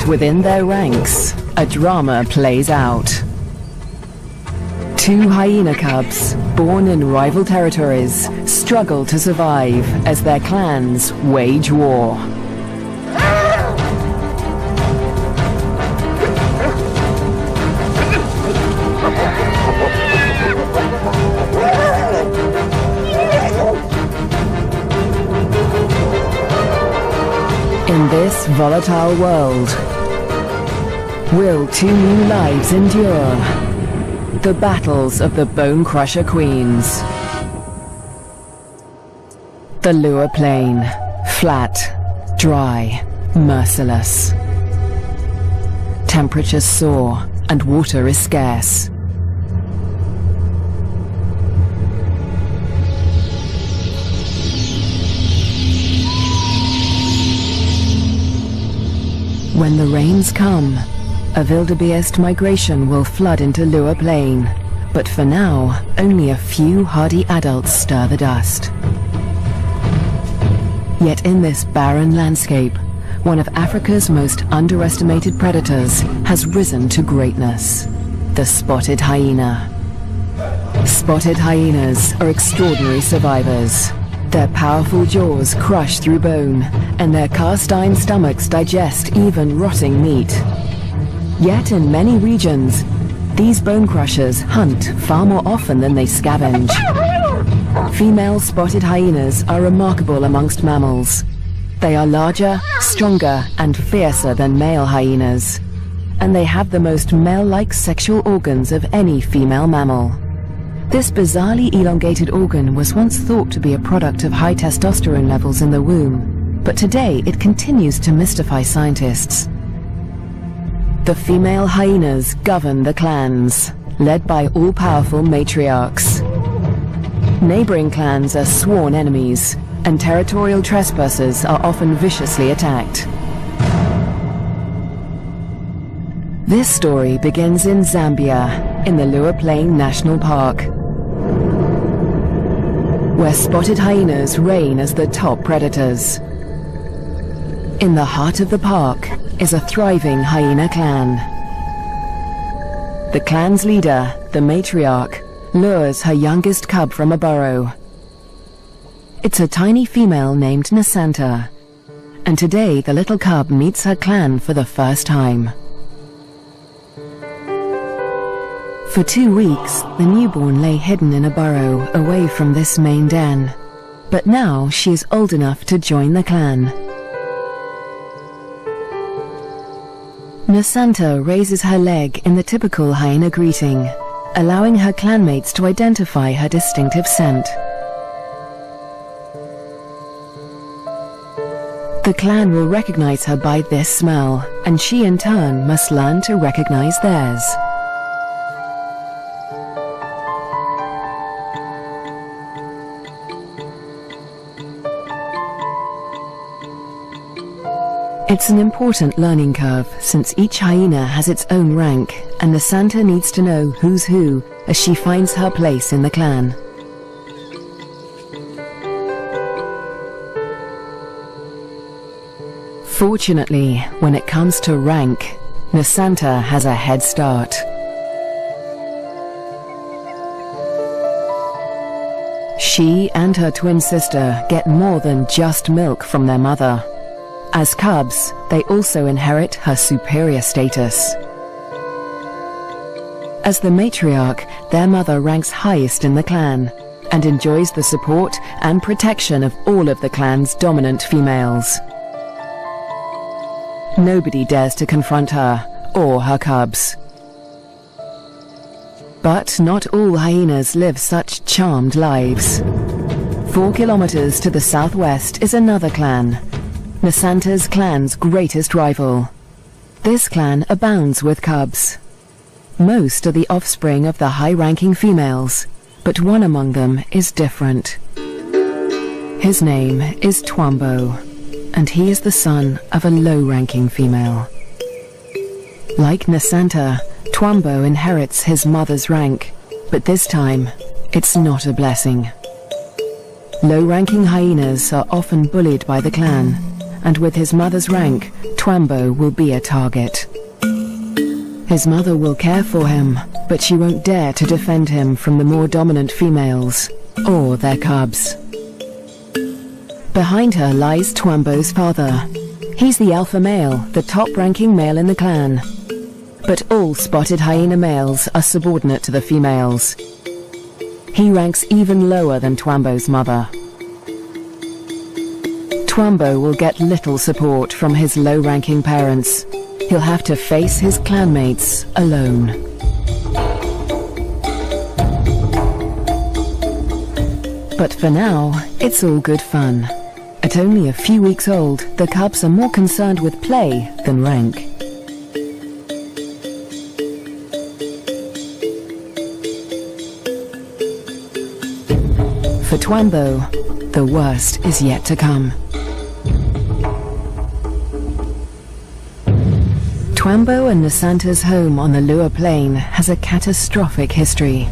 within their ranks, a drama plays out. Two hyena cubs, born in rival territories, struggle to survive as their clans wage war. In this volatile world, will two new lives endure? The battles of the Bonecrusher Queens. The Lure Plain, flat, dry, merciless. Temperatures soar and water is scarce. When the rains come, a wildebeest migration will flood into Lure Plain, but for now, only a few hardy adults stir the dust. Yet in this barren landscape, one of Africa's most underestimated predators has risen to greatness: the spotted hyena. Spotted hyenas are extraordinary survivors. Their powerful jaws crush through bone, and their cast-iron stomachs digest even rotting meat. Yet in many regions, these bone crushers hunt far more often than they scavenge. Female spotted hyenas are remarkable amongst mammals. They are larger, stronger, and fiercer than male hyenas, and they have the most male-like sexual organs of any female mammal. This bizarrely elongated organ was once thought to be a product of high testosterone levels in the womb, but today it continues to mystify scientists. The female hyenas govern the clans, led by all-powerful matriarchs. Neighboring clans are sworn enemies, and territorial trespassers are often viciously attacked. This story begins in Zambia, in the Lure Plain National Park, where spotted hyenas reign as the top predators. In the heart of the park is a thriving hyena clan. The clan's leader, the matriarch, lures her youngest cub from a burrow. It's a tiny female named Nasanta, and today the little cub meets her clan for the first time. For 2 weeks, the newborn lay hidden in a burrow away from this main den, but now she is old enough to join the clan. Nasanta raises her leg in the typical hyena greeting, allowing her clanmates to identify her distinctive scent. The clan will recognize her by this smell, and she in turn must learn to recognize theirs. It's an important learning curve, since each hyena has its own rank, and Nasanta needs to know who's who as she finds her place in the clan. Fortunately, when it comes to rank, Nasanta has a head start. She and her twin sister get more than just milk from their mother. As cubs, they also inherit her superior status. As the matriarch, their mother ranks highest in the clan, and enjoys the support and protection of all of the clan's dominant females. Nobody dares to confront her, or her cubs. But not all hyenas live such charmed lives. 4 kilometers to the southwest is another clan, Nasanta's clan's greatest rival. This clan abounds with cubs. Most are the offspring of the high-ranking females, but one among them is different. His name is Twambo, and he is the son of a low-ranking female. Like Nasanta, Twambo inherits his mother's rank, but this time, it's not a blessing. Low-ranking hyenas are often bullied by the clan, and with his mother's rank, Twambo will be a target. His mother will care for him, but she won't dare to defend him from the more dominant females, or their cubs. Behind her lies Twambo's father. He's the alpha male, the top-ranking male in the clan. But all spotted hyena males are subordinate to the females. He ranks even lower than Twambo's mother. Twambo will get little support from his low-ranking parents. He'll have to face his clanmates alone. But for now, it's all good fun. At only a few weeks old, the cubs are more concerned with play than rank. For Twambo, the worst is yet to come. Twambo and Nasanta's home on the Lua Plain has a catastrophic history.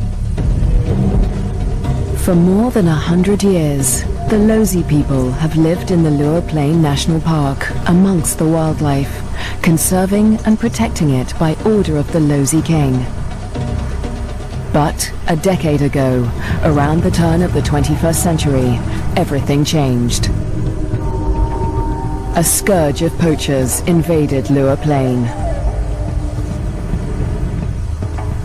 For more than 100 years, the Lozi people have lived in the Lua Plain National Park amongst the wildlife, conserving and protecting it by order of the Lozi King. But a decade ago, around the turn of the 21st century, everything changed. A scourge of poachers invaded Lua Plain.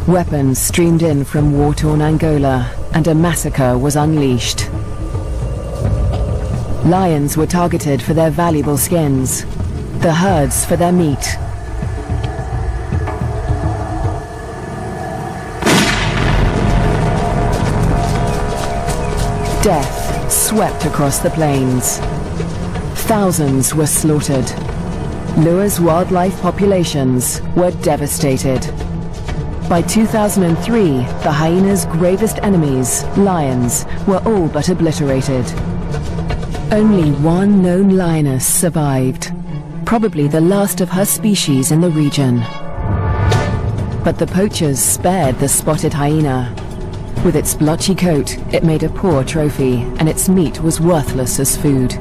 Weapons streamed in from war-torn Angola, and a massacre was unleashed. Lions were targeted for their valuable skins, the herds for their meat. Death swept across the plains. Thousands were slaughtered. Lua's wildlife populations were devastated. By 2003, the hyena's gravest enemies, lions, were all but obliterated. Only one known lioness survived, probably the last of her species in the region. But the poachers spared the spotted hyena. With its blotchy coat, it made a poor trophy, and its meat was worthless as food.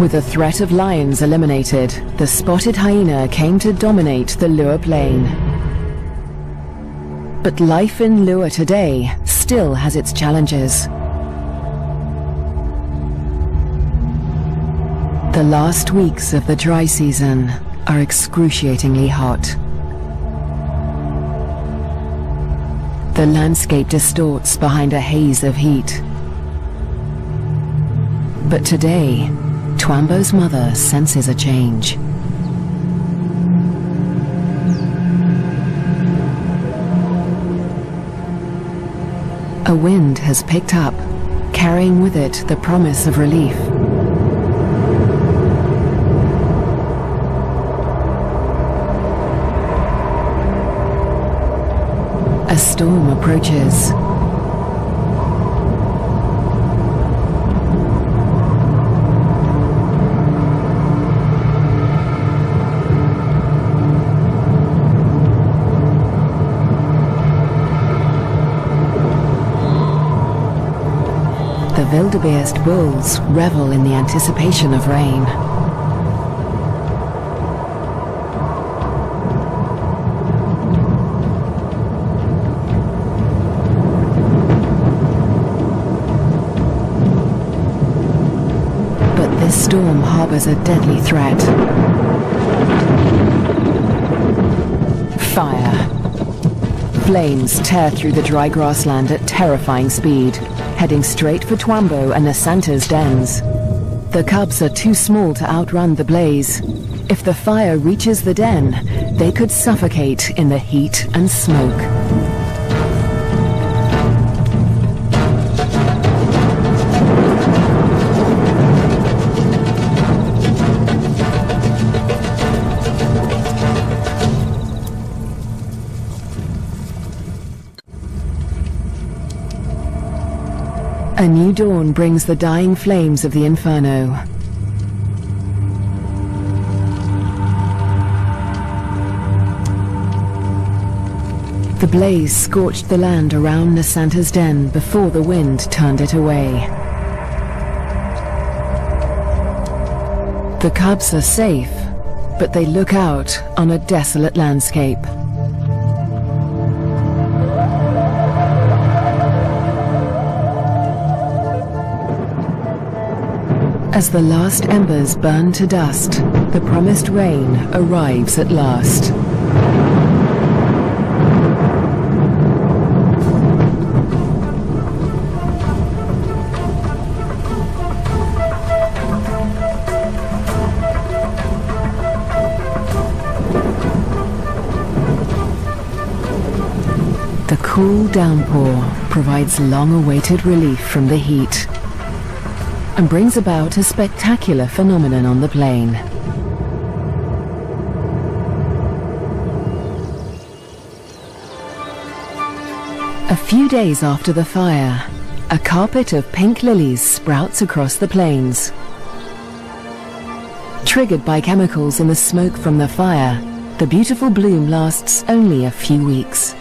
With the threat of lions eliminated, the spotted hyena came to dominate the Lua Plain. But life in Lua today still has its challenges. The last weeks of the dry season are excruciatingly hot. The landscape distorts behind a haze of heat. But today, Twambo's mother senses a change. A wind has picked up, carrying with it the promise of relief. A storm approaches. The wildebeest bulls revel in the anticipation of rain. But this storm harbors a deadly threat. Fire. Flames tear through the dry grassland at terrifying speed, heading straight for Twambo and Nasanta's dens. The cubs are too small to outrun the blaze. If the fire reaches the den, they could suffocate in the heat and smoke. A new dawn brings the dying flames of the inferno. The blaze scorched the land around Nasanta's den before the wind turned it away. The cubs are safe, but they look out on a desolate landscape. As the last embers burn to dust, the promised rain arrives at last. The cool downpour provides long-awaited relief from the heat and brings about a spectacular phenomenon on the plain. A few days after the fire, a carpet of pink lilies sprouts across the plains. Triggered by chemicals in the smoke from the fire, the beautiful bloom lasts only a few weeks.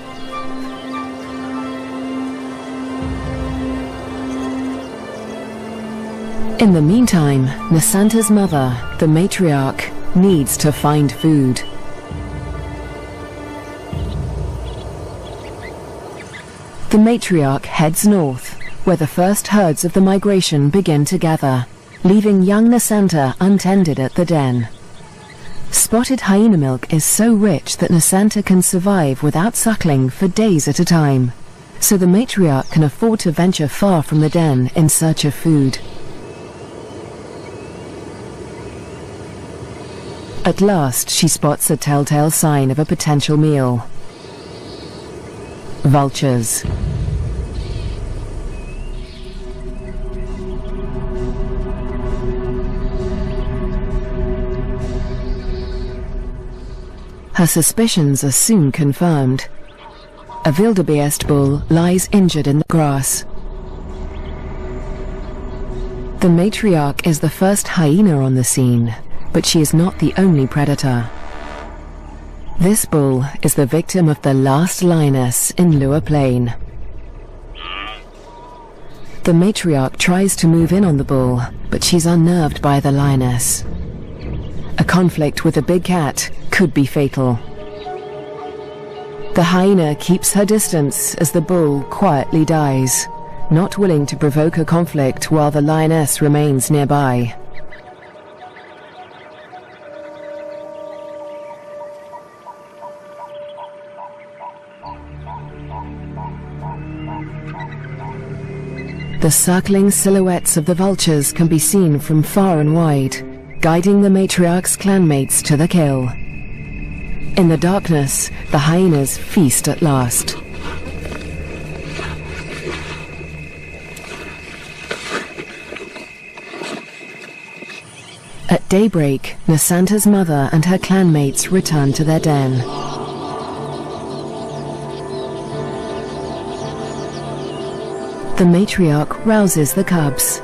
In the meantime, Nasanta's mother, the matriarch, needs to find food. The matriarch heads north, where the first herds of the migration begin to gather, leaving young Nasanta untended at the den. Spotted hyena milk is so rich that Nasanta can survive without suckling for days at a time, so the matriarch can afford to venture far from the den in search of food. At last, she spots a telltale sign of a potential meal. Vultures. Her suspicions are soon confirmed. A wildebeest bull lies injured in the grass. The matriarch is the first hyena on the scene, but she is not the only predator. This bull is the victim of the last lioness in Lua Plain. The matriarch tries to move in on the bull, but she's unnerved by the lioness. A conflict with a big cat could be fatal. The hyena keeps her distance as the bull quietly dies, not willing to provoke a conflict while the lioness remains nearby. The circling silhouettes of the vultures can be seen from far and wide, guiding the matriarch's clanmates to the kill. In the darkness, the hyenas feast at last. At daybreak, Nasanta's mother and her clanmates return to their den. The matriarch rouses the cubs.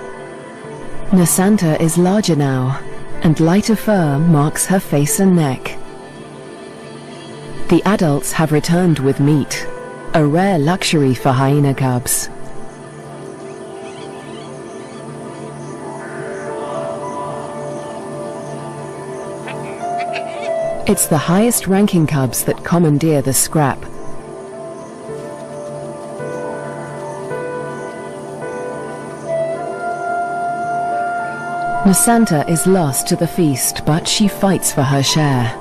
Nasanta is larger now, and lighter fur marks her face and neck. The adults have returned with meat, a rare luxury for hyena cubs. It's the highest-ranking cubs that commandeer the scrap. Nasanta is lost to the feast, but she fights for her share.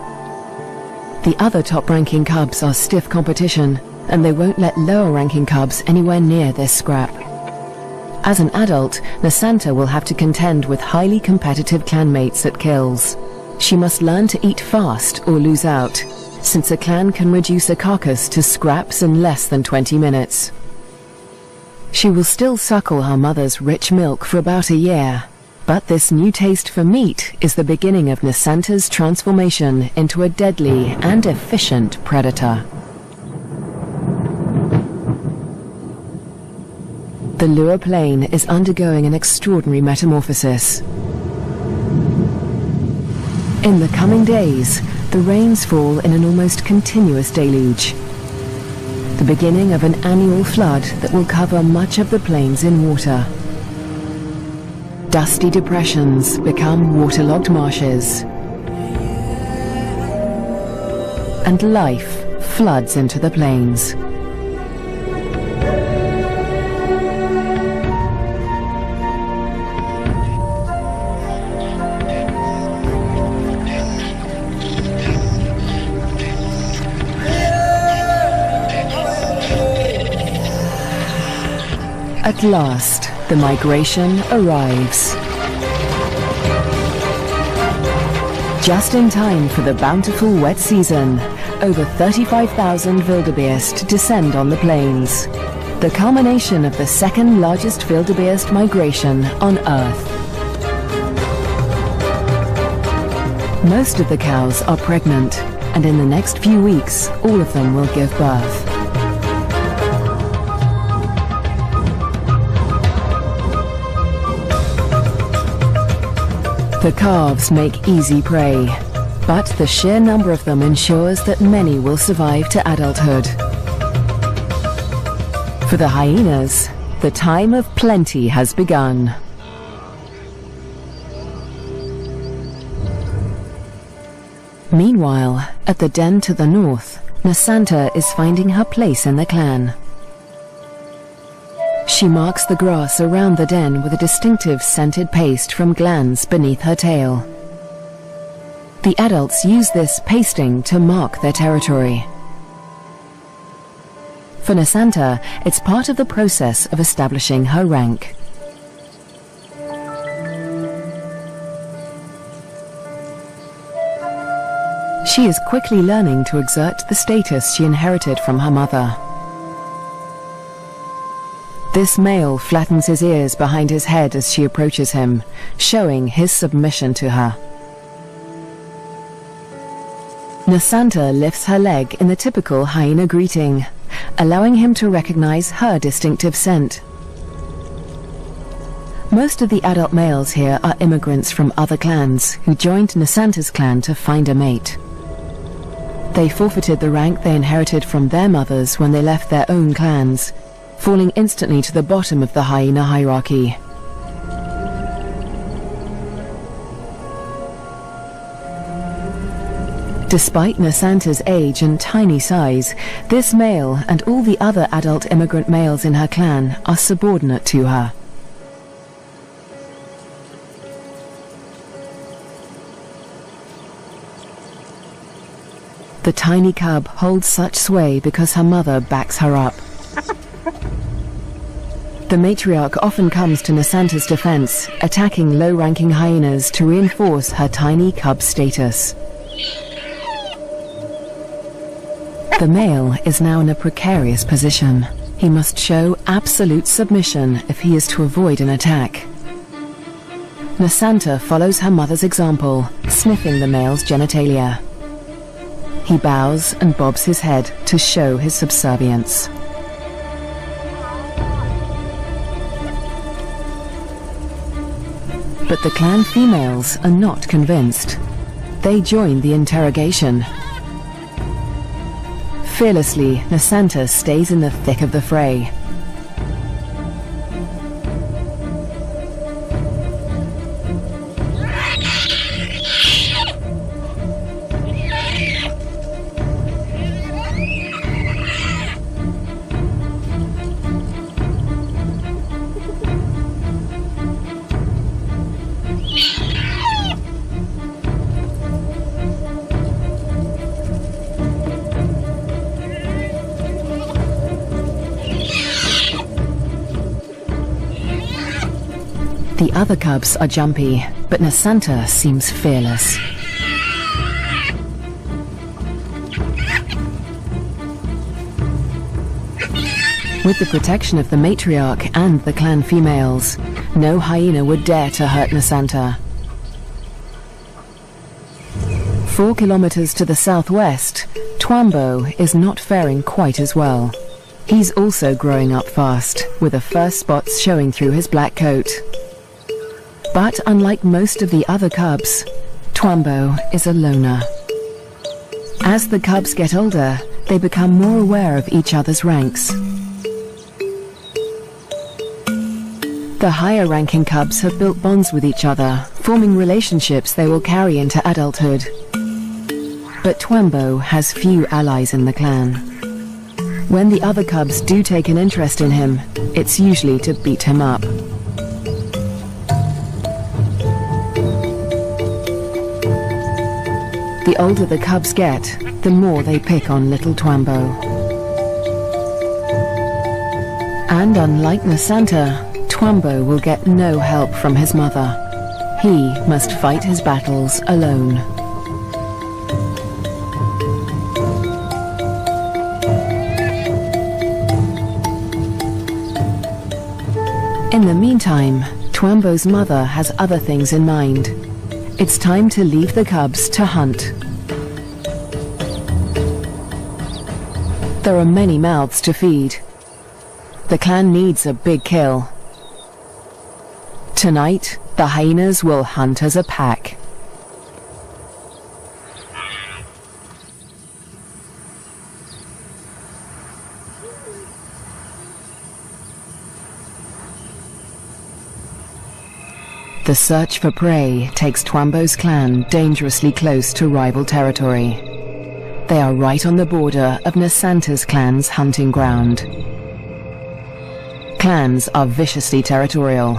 The other top-ranking cubs are stiff competition, and they won't let lower-ranking cubs anywhere near this scrap. As an adult, Nasanta will have to contend with highly competitive clanmates at kills. She must learn to eat fast or lose out, since a clan can reduce a carcass to scraps in less than 20 minutes. She will still suckle her mother's rich milk for about a year, but this new taste for meat is the beginning of Nasanta's transformation into a deadly and efficient predator. The Lua Plain is undergoing an extraordinary metamorphosis. In the coming days, the rains fall in an almost continuous deluge, the beginning of an annual flood that will cover much of the plains in water. Dusty depressions become waterlogged marshes, and life floods into the plains. At last, the migration arrives. Just in time for the bountiful wet season, over 35,000 wildebeest descend on the plains, the culmination of the second largest wildebeest migration on Earth. Most of the cows are pregnant, and in the next few weeks, all of them will give birth. The calves make easy prey, but the sheer number of them ensures that many will survive to adulthood. For the hyenas, the time of plenty has begun. Meanwhile, at the den to the north, Nasanta is finding her place in the clan. She marks the grass around the den with a distinctive scented paste from glands beneath her tail. The adults use this pasting to mark their territory. For Nasanta, it's part of the process of establishing her rank. She is quickly learning to exert the status she inherited from her mother. This male flattens his ears behind his head as she approaches him, showing his submission to her. Nasanta lifts her leg in the typical hyena greeting, allowing him to recognize her distinctive scent. Most of the adult males here are immigrants from other clans who joined Nasanta's clan to find a mate. They forfeited the rank they inherited from their mothers when they left their own clans, falling instantly to the bottom of the hyena hierarchy. Despite Nasanta's age and tiny size, this male and all the other adult immigrant males in her clan are subordinate to her. The tiny cub holds such sway because her mother backs her up. The matriarch often comes to Nasanta's defense, attacking low-ranking hyenas to reinforce her tiny cub status. The male is now in a precarious position. He must show absolute submission if he is to avoid an attack. Nasanta follows her mother's example, sniffing the male's genitalia. He bows and bobs his head to show his subservience. But the clan females are not convinced. They join the interrogation. Fearlessly, Nasanta stays in the thick of the fray. The other cubs are jumpy, but Nasanta seems fearless. With the protection of the matriarch and the clan females, no hyena would dare to hurt Nasanta. 4 kilometers to the southwest, Twambo is not faring quite as well. He's also growing up fast, with the first spots showing through his black coat. But unlike most of the other cubs, Twambo is a loner. As the cubs get older, they become more aware of each other's ranks. The higher-ranking cubs have built bonds with each other, forming relationships they will carry into adulthood. But Twambo has few allies in the clan. When the other cubs do take an interest in him, it's usually to beat him up. The older the cubs get, the more they pick on little Twambo. And unlike Nasanta, Twambo will get no help from his mother. He must fight his battles alone. In the meantime, Twambo's mother has other things in mind. It's time to leave the cubs to hunt. There are many mouths to feed. The clan needs a big kill. Tonight, the hyenas will hunt as a pack. The search for prey takes Twambo's clan dangerously close to rival territory. They are right on the border of Nasanta's clan's hunting ground. Clans are viciously territorial.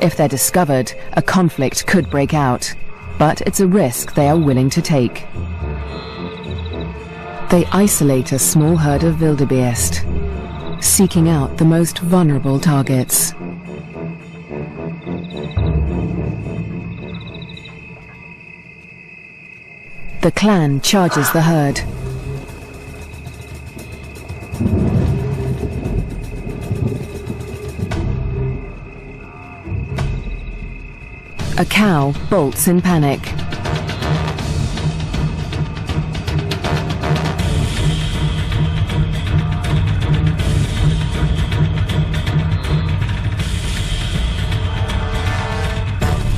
If they're discovered, a conflict could break out, but it's a risk they are willing to take. They isolate a small herd of wildebeest, seeking out the most vulnerable targets. The clan charges the herd. A cow bolts in panic.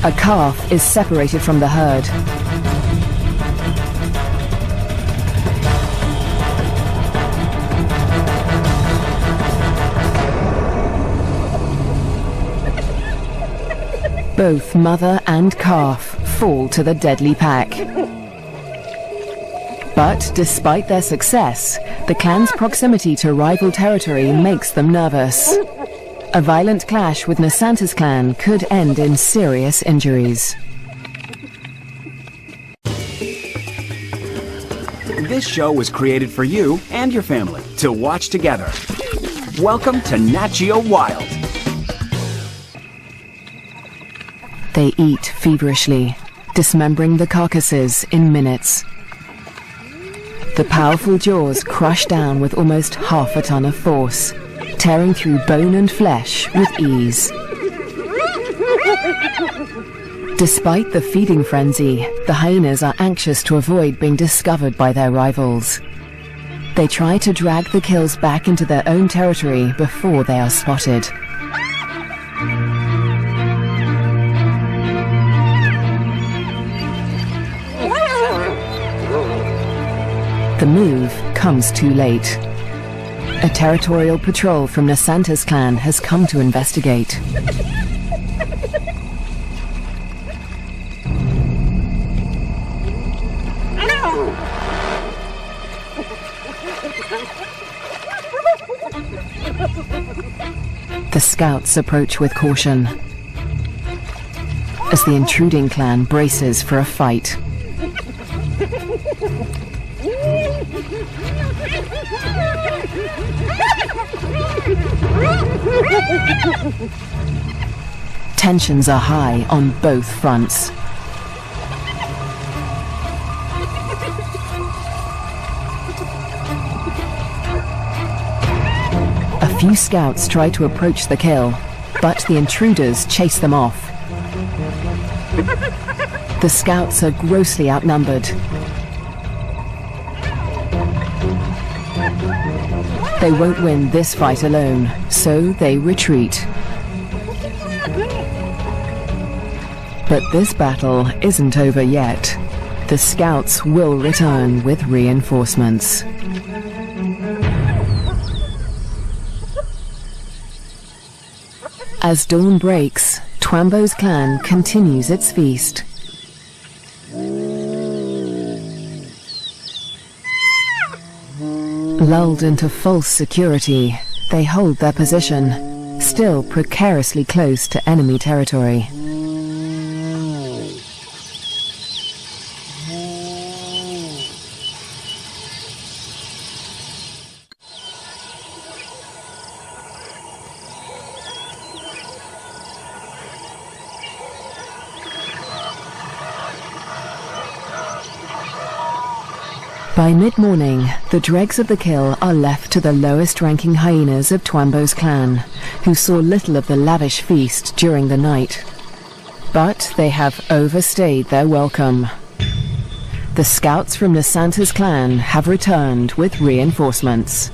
A calf is separated from the herd. Both mother and calf fall to the deadly pack. But despite their success, the clan's proximity to rival territory makes them nervous. A violent clash with Nasanta's clan could end in serious injuries. This show was created for you and your family to watch together. Welcome to Nat Geo Wild. They eat feverishly, dismembering the carcasses in minutes. The powerful jaws crush down with almost half a ton of force, tearing through bone and flesh with ease. Despite the feeding frenzy, the hyenas are anxious to avoid being discovered by their rivals. They try to drag the kills back into their own territory before they are spotted. The move comes too late. A territorial patrol from Nasanta's clan has come to investigate. The scouts approach with caution as the intruding clan braces for a fight. Tensions are high on both fronts. A few scouts try to approach the kill, but the intruders chase them off. The scouts are grossly outnumbered. They won't win this fight alone, so they retreat. But this battle isn't over yet. The scouts will return with reinforcements. As dawn breaks, Twambo's clan continues its feast. Lulled into false security, they hold their position, still precariously close to enemy territory. By mid-morning, the dregs of the kill are left to the lowest-ranking hyenas of Twambo's clan, who saw little of the lavish feast during the night. But they have overstayed their welcome. The scouts from Nasanta's clan have returned with reinforcements.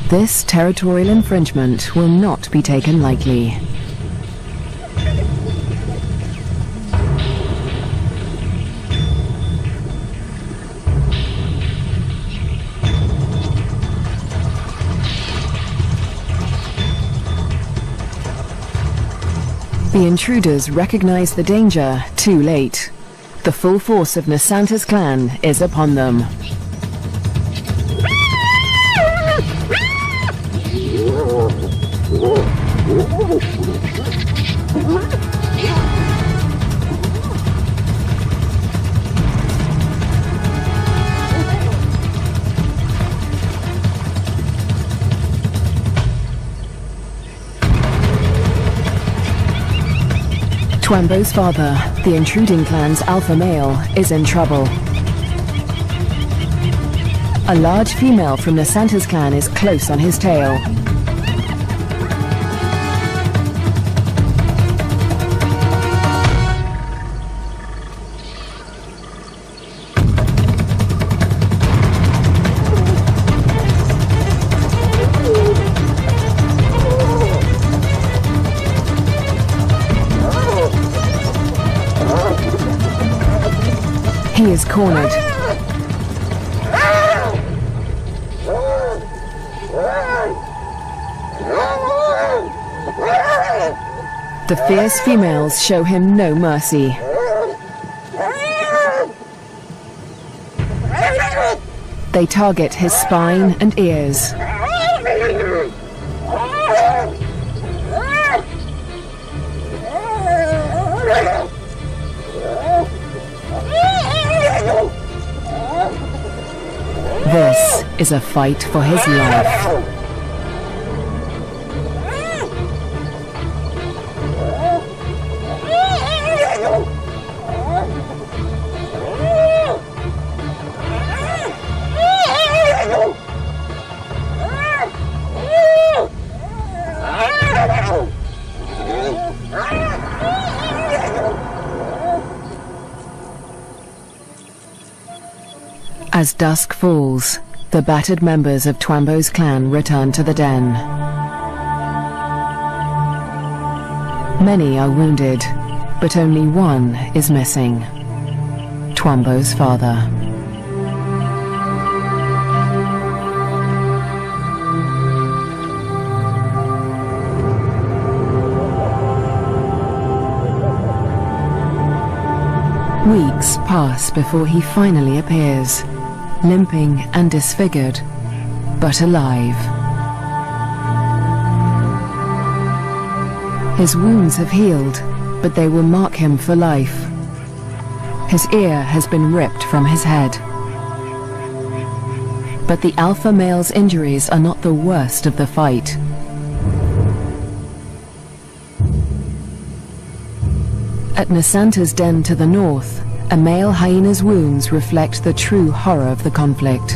This territorial infringement will not be taken lightly. The intruders recognize the danger too late. The full force of Nasanta's clan is upon them. Twambo's father, the intruding clan's alpha male, is in trouble. A large female from Nasanta's clan is close on his tail. He is cornered. The fierce females show him no mercy. They target his spine and ears. This is a fight for his life. As dusk falls, the battered members of Twambo's clan return to the den. Many are wounded, but only one is missing. Twambo's father. Weeks pass before he finally appears, limping and disfigured, but alive. His wounds have healed, but they will mark him for life. His ear has been ripped from his head. But the alpha male's injuries are not the worst of the fight. At Nasanta's den to the north, a male hyena's wounds reflect the true horror of the conflict.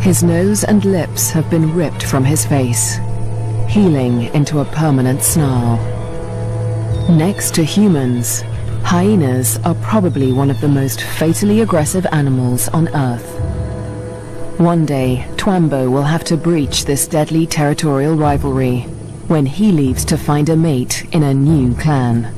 His nose and lips have been ripped from his face, healing into a permanent snarl. Next to humans, hyenas are probably one of the most fatally aggressive animals on Earth. One day, Twambo will have to breach this deadly territorial rivalry, when he leaves to find a mate in a new clan.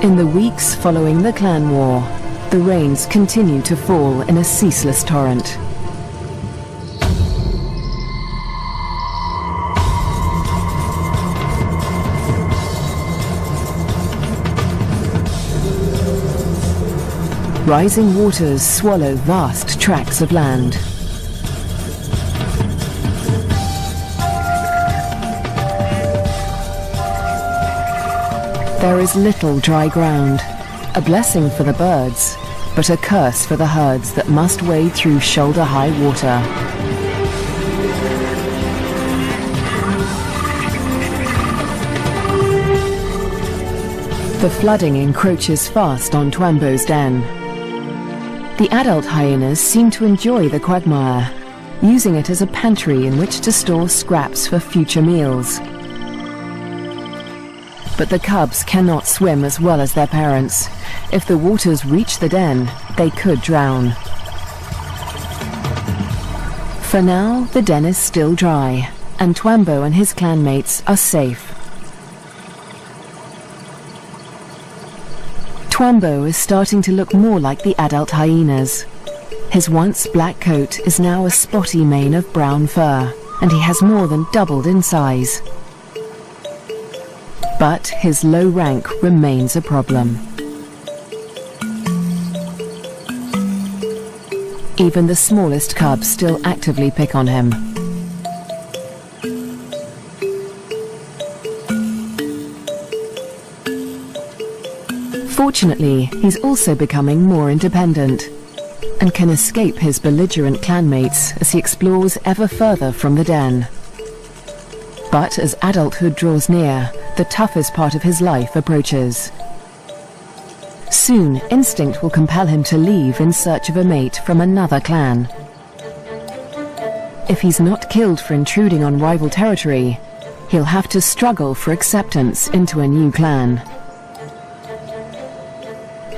In the weeks following the clan war, the rains continue to fall in a ceaseless torrent. Rising waters swallow vast tracts of land. There is little dry ground, a blessing for the birds, but a curse for the herds that must wade through shoulder-high water. The flooding encroaches fast on Twambo's den. The adult hyenas seem to enjoy the quagmire, using it as a pantry in which to store scraps for future meals. But the cubs cannot swim as well as their parents. If the waters reach the den, they could drown. For now, the den is still dry, and Twambo and his clanmates are safe. Twambo is starting to look more like the adult hyenas. His once black coat is now a spotty mane of brown fur, and he has more than doubled in size. But his low rank remains a problem. Even the smallest cubs still actively pick on him. Fortunately, he's also becoming more independent and can escape his belligerent clanmates as he explores ever further from the den. But as adulthood draws near, the toughest part of his life approaches. Soon, instinct will compel him to leave in search of a mate from another clan. If he's not killed for intruding on rival territory, he'll have to struggle for acceptance into a new clan.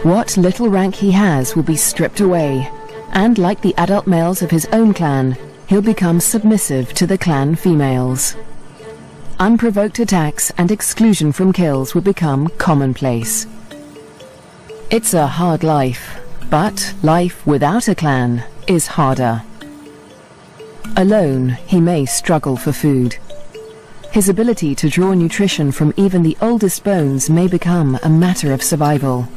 What little rank he has will be stripped away, and like the adult males of his own clan, he'll become submissive to the clan females. Unprovoked attacks and exclusion from kills will become commonplace. It's a hard life, but life without a clan is harder. Alone, he may struggle for food. His ability to draw nutrition from even the oldest bones may become a matter of survival.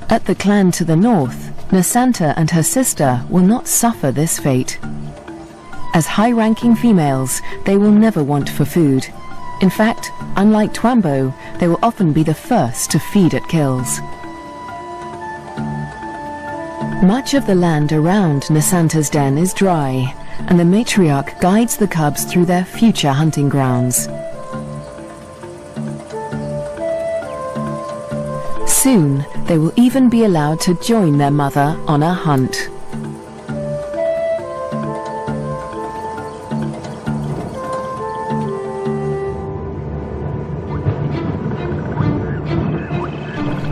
At the clan to the north, Nasanta and her sister will not suffer this fate. As high-ranking females, they will never want for food. In fact, unlike Twambo, they will often be the first to feed at kills. Much of the land around Nasanta's den is dry, and the matriarch guides the cubs through their future hunting grounds. Soon, they will even be allowed to join their mother on a hunt.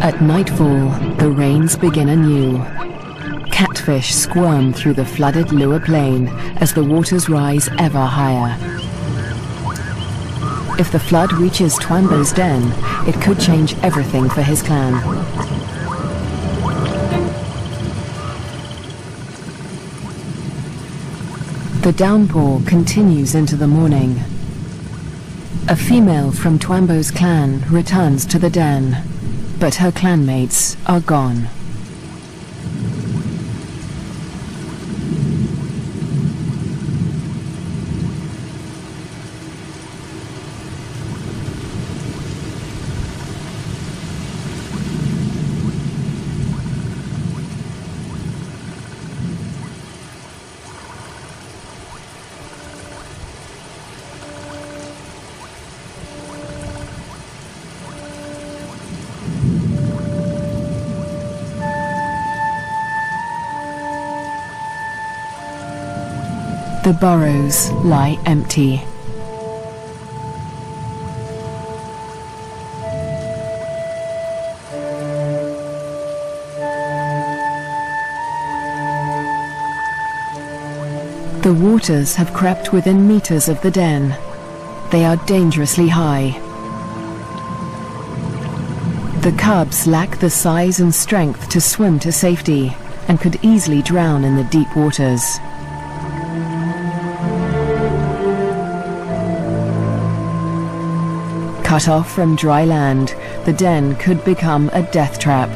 At nightfall, the rains begin anew. Catfish squirm through the flooded Lua Plain as the waters rise ever higher. If the flood reaches Twambo's den, it could change everything for his clan. The downpour continues into the morning. A female from Twambo's clan returns to the den, but her clanmates are gone. The burrows lie empty. The waters have crept within meters of the den. They are dangerously high. The cubs lack the size and strength to swim to safety and could easily drown in the deep waters. Cut off from dry land, the den could become a death trap.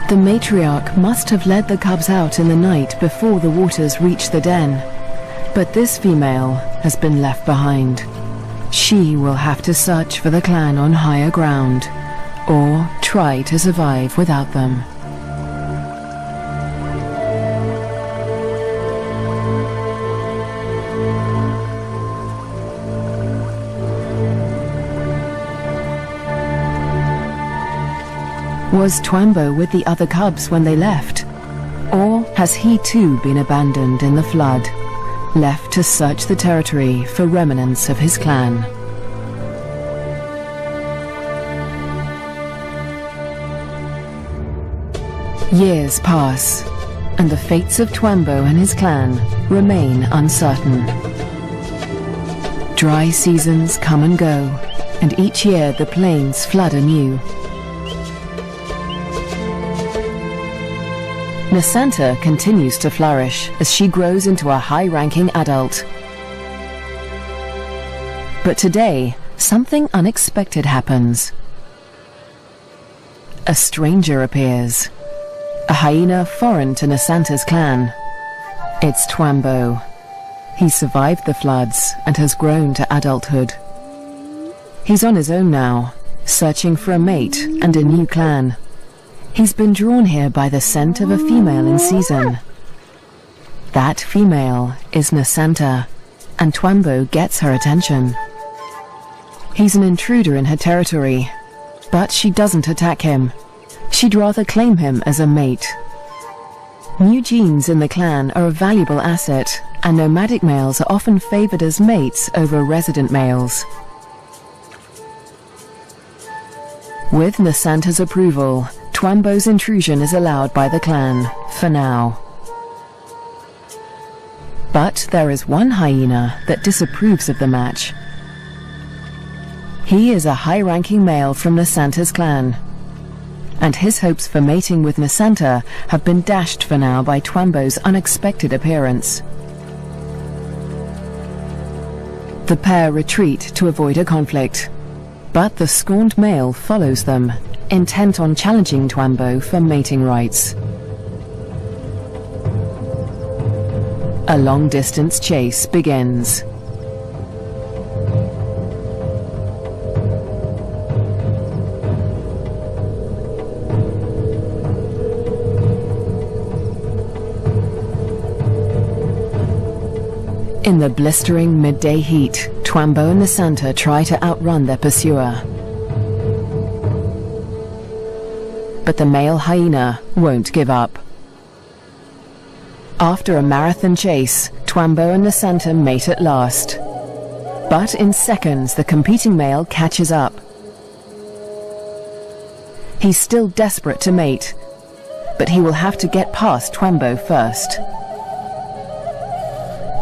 The matriarch must have led the cubs out in the night before the waters reached the den. But this female has been left behind. She will have to search for the clan on higher ground, or try to survive without them. Was Twambo with the other cubs when they left? Or has he too been abandoned in the flood, left to search the territory for remnants of his clan? Years pass, and the fates of Twambo and his clan remain uncertain. Dry seasons come and go, and each year the plains flood anew. Nasanta continues to flourish as she grows into a high-ranking adult. But today, something unexpected happens. A stranger appears, a hyena foreign to Nasanta's clan. It's Twambo. He survived the floods and has grown to adulthood. He's on his own now, searching for a mate and a new clan. He's been drawn here by the scent of a female in season. That female is Nasanta, and Twambo gets her attention. He's an intruder in her territory, but she doesn't attack him. She'd rather claim him as a mate. New genes in the clan are a valuable asset, and nomadic males are often favored as mates over resident males. With Nasanta's approval, Twambo's intrusion is allowed by the clan, for now. But there is one hyena that disapproves of the match. He is a high-ranking male from Nasanta's clan, and his hopes for mating with Nasanta have been dashed for now by Twambo's unexpected appearance. The pair retreat to avoid a conflict, but the scorned male follows them, intent on challenging Twambo for mating rights. A long-distance chase begins. In the blistering midday heat, Twambo and Nasanta try to outrun their pursuer. But the male hyena won't give up. After a marathon chase, Twambo and Nasanta mate at last. But in seconds, the competing male catches up. He's still desperate to mate, but he will have to get past Twambo first.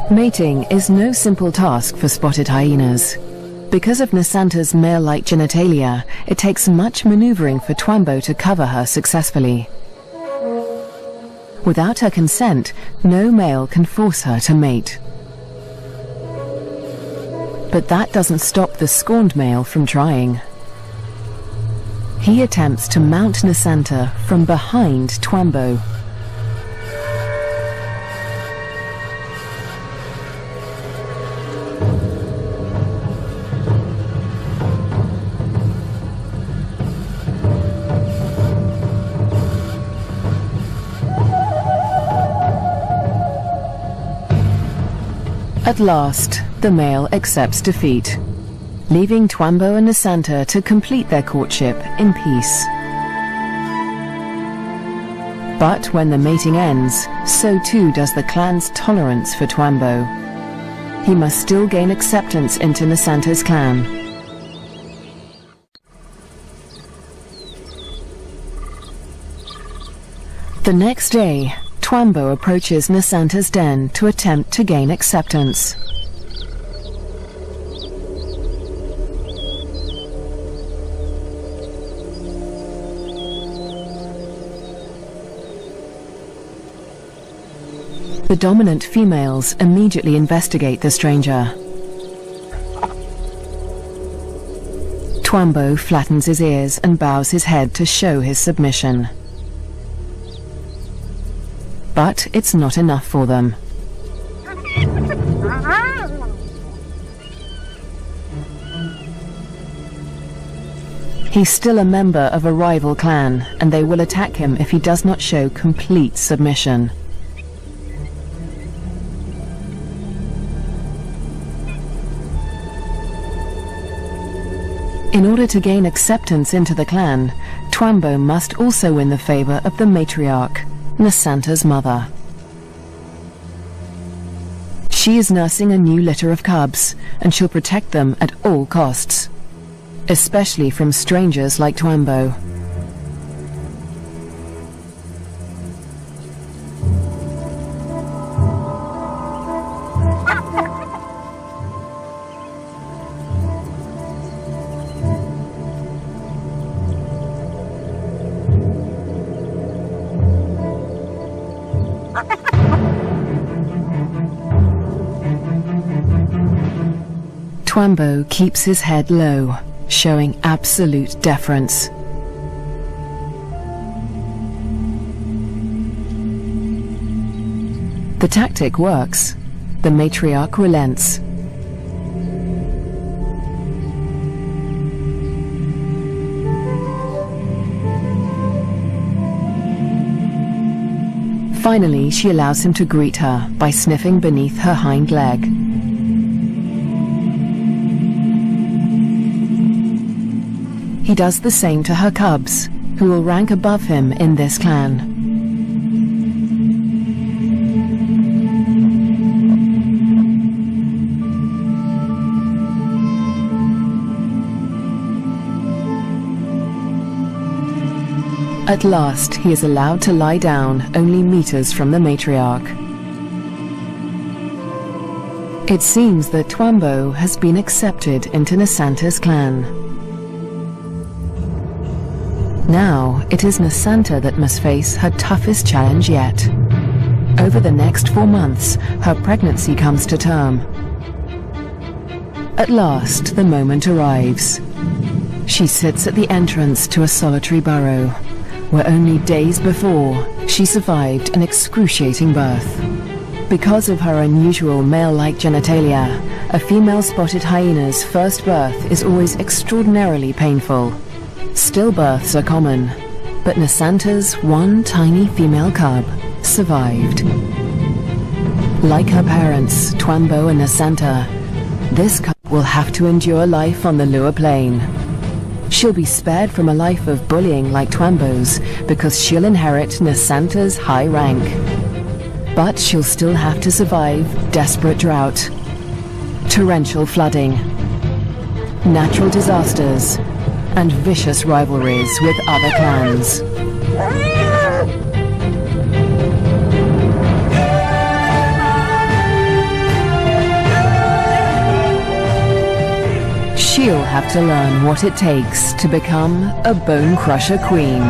Mating is no simple task for spotted hyenas. Because of Nasanta's male-like genitalia, it takes much maneuvering for Twambo to cover her successfully. Without her consent, no male can force her to mate. But that doesn't stop the scorned male from trying. He attempts to mount Nasanta from behind Twambo. At last, the male accepts defeat, leaving Twambo and Nasanta to complete their courtship in peace. But when the mating ends, so too does the clan's tolerance for Twambo. He must still gain acceptance into Nasanta's clan. The next day, Twambo approaches Nasanta's den to attempt to gain acceptance. The dominant females immediately investigate the stranger. Twambo flattens his ears and bows his head to show his submission. But it's not enough for them. He's still a member of a rival clan, and they will attack him if he does not show complete submission. In order to gain acceptance into the clan, Twambo must also win the favor of the matriarch, Nasanta's mother. She is nursing a new litter of cubs, and she'll protect them at all costs, especially from strangers like Twambo. Twambo keeps his head low, showing absolute deference. The tactic works. The matriarch relents. Finally, she allows him to greet her by sniffing beneath her hind leg. He does the same to her cubs, who will rank above him in this clan. At last, he is allowed to lie down only meters from the matriarch. It seems that Twambo has been accepted into Nasanta's clan. Now, it is Nasanta that must face her toughest challenge yet. Over the next 4 months, her pregnancy comes to term. At last, the moment arrives. She sits at the entrance to a solitary burrow, where only days before, she survived an excruciating birth. Because of her unusual male-like genitalia, a female spotted hyena's first birth is always extraordinarily painful. Stillbirths are common, but Nasanta's one tiny female cub survived. Like her parents, Twambo and Nasanta, this cub will have to endure life on the Lua Plain. She'll be spared from a life of bullying like Twambo's because she'll inherit Nasanta's high rank. But she'll still have to survive desperate drought, torrential flooding, natural disasters, and vicious rivalries with other clans. She'll have to learn what it takes to become a Bonecrusher Queen.